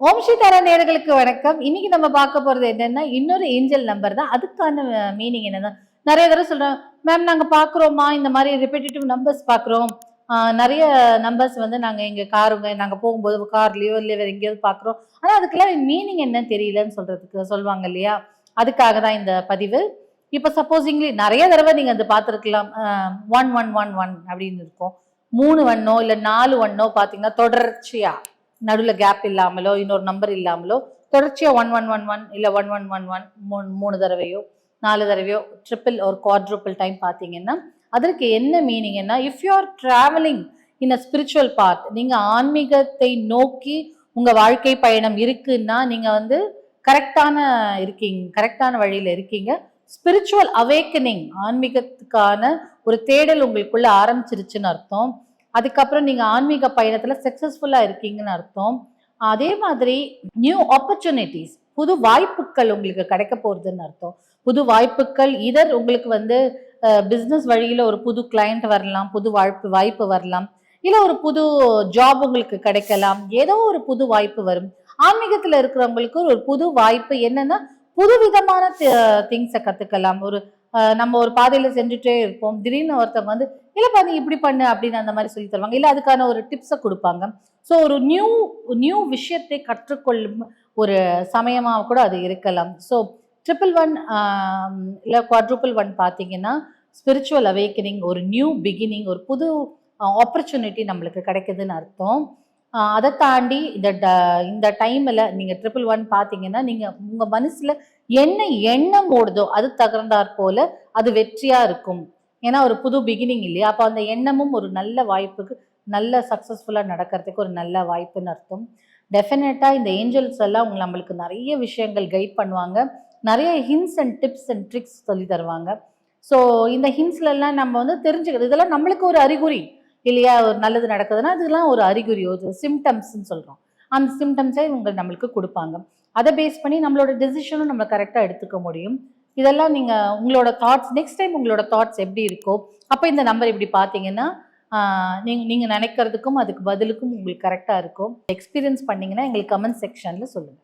ஓம் ஸ்ரீ தாரா நேயர்களுக்கு வணக்கம். இன்னைக்கு நம்ம பார்க்க போறது என்னன்னா, இன்னொரு ஏஞ்சல் நம்பர் தான். அதுக்கான மீனிங் என்னன்னா, நிறைய தடவை சொல்றேன், மேம் நாங்க பாக்குறோமா இந்த மாதிரி ரிப்பீட்டேட்டிவ் நம்பர்ஸ் பாக்குறோம். நிறைய நம்பர்ஸ் வந்து நாங்க எங்க காருங்க நாங்க போகும்போது கார்லயோ இல்லை வேற எங்கேயாவது பாக்குறோம். ஆனா அதுக்கெல்லாம் மீனிங் என்னன்னு தெரியலன்னு சொல்லுவாங்க இல்லையா? அதுக்காக தான் இந்த பதிவு. இப்ப சப்போசிங்லி நிறைய தடவை நீங்க அது பார்த்துருக்கலாம். 1111 அப்படின்னு இருக்கும். 3 வண்ணோ இல்ல 4 வண்ணோ பாத்தீங்கன்னா தொடர்ச்சியா நடுவில் கேப் இல்லாமலோ இன்னொரு நம்பர் இல்லாமலோ தொடர்ச்சியா 1111 இல்ல 1111 மூணு தடவையோ 4 தடவையோ ட்ரிபிள் ஒரு குவாட்ரூபிள் டைம் பார்த்தீங்கன்னா அதற்கு என்ன மீனிங்னா, if you are travelling in a spiritual path, நீங்க ஆன்மீகத்தை நோக்கி உங்க வாழ்க்கை பயணம் இருக்குன்னா நீங்க வந்து கரெக்டான வழியில இருக்கீங்க. ஸ்பிரிச்சுவல் அவேக்கனிங், ஆன்மீகத்துக்கான ஒரு தேடல் உங்களுக்குள்ள ஆரம்பிச்சிருச்சுன்னு அர்த்தம். அதுக்கப்புறம் நீங்க ஆன்மீக பயணத்துல சக்சஸ்ஃபுல்லா இருக்கீங்கன்னு அர்த்தம். அதே மாதிரி நியூ ஆப்பர்ச்சுனிட்டிஸ், புது வாய்ப்புகள் உங்களுக்கு கிடைக்க போறதுன்னு அர்த்தம். புது வாய்ப்புகள் இதர் உங்களுக்கு வந்து பிசினஸ் வழியில ஒரு புது கிளையண்ட் வரலாம், புது வாய்ப்பு வரலாம், இல்ல ஒரு புது ஜாப் உங்களுக்கு கிடைக்கலாம், ஏதோ ஒரு புது வாய்ப்பு வரும். ஆன்மீகத்துல இருக்கிறவங்களுக்கு ஒரு புது வாய்ப்பு என்னன்னா, புது விதமான திங்ஸை கத்துக்கலாம். நம்ம ஒரு பாதையில செஞ்சுட்டே இருப்போம், திடீர்னு ஒருத்தவங்க வந்து இல்லப்பா நீ இப்படி பண்ணு அப்படின்னு அந்த மாதிரி சொல்லி தருவாங்க, இல்ல அதுக்கான ஒரு டிப்ஸை கொடுப்பாங்க. ஸோ ஒரு நியூ விஷயத்தை கற்றுக்கொள்ளும் ஒரு சமயமா கூட அது இருக்கலாம். ஸோ 111 இல்லை குவாட்ரூபிள் 1 பார்த்தீங்கன்னா ஸ்பிரிச்சுவல் அவேக்கனிங், ஒரு நியூ பிகினிங், ஒரு புது ஆப்பர்ச்சுனிட்டி நம்மளுக்கு கிடைக்குதுன்னு அர்த்தம். அதை தாண்டி இந்த டைம்ல நீங்க 111 பார்த்தீங்கன்னா நீங்க உங்க மனசுல என்ன எண்ணம் ஓடுதோ அது தகுந்தாற் போல அது வெற்றியா இருக்கும். ஏன்னா ஒரு புது பிகினிங் இல்லையா? அப்போ அந்த எண்ணமும் ஒரு நல்ல வாய்ப்புக்கு, நல்ல சக்சஸ்ஃபுல்லா நடக்கிறதுக்கு ஒரு நல்ல வாய்ப்புன்னு அர்த்தம். டெஃபினட்டா இந்த ஏஞ்சல்ஸ் எல்லாம் நம்மளுக்கு நிறைய விஷயங்கள் கைட் பண்ணுவாங்க, நிறைய hints and tips and tricks சொல்லி தருவாங்க. ஸோ இந்த ஹிண்ட்ஸ்ல எல்லாம் நம்ம வந்து தெரிஞ்சுக்கிறது, இதெல்லாம் நம்மளுக்கு ஒரு அறிகுறி இல்லையா? ஒரு நல்லது நடக்குதுன்னா அதெல்லாம் ஒரு அறிகுறி, ஒரு சிம்டம்ஸ்ன்னு சொல்றோம். அந்த சிம்டம்ஸை நம்மளுக்கு கொடுப்பாங்க. அதை பேஸ் பண்ணி நம்மளோட டெசிஷனும் நம்ம கரெக்டாக எடுத்துக்க முடியும். இதெல்லாம் நீங்க உங்களோட தாட்ஸ், நெக்ஸ்ட் டைம் உங்களோட தாட்ஸ் எப்படி இருக்கோ அப்போ இந்த நம்பர் இப்படி பார்த்தீங்கன்னா நீங்க நினைக்கிறதுக்கும் அதுக்கு பதிலுக்கும் உங்களுக்கு கரெக்டாக இருக்கும். எக்ஸ்பீரியன்ஸ் பண்ணீங்கன்னா எங்களுக்கு கமெண்ட் செக்ஷன்ல சொல்லுங்க.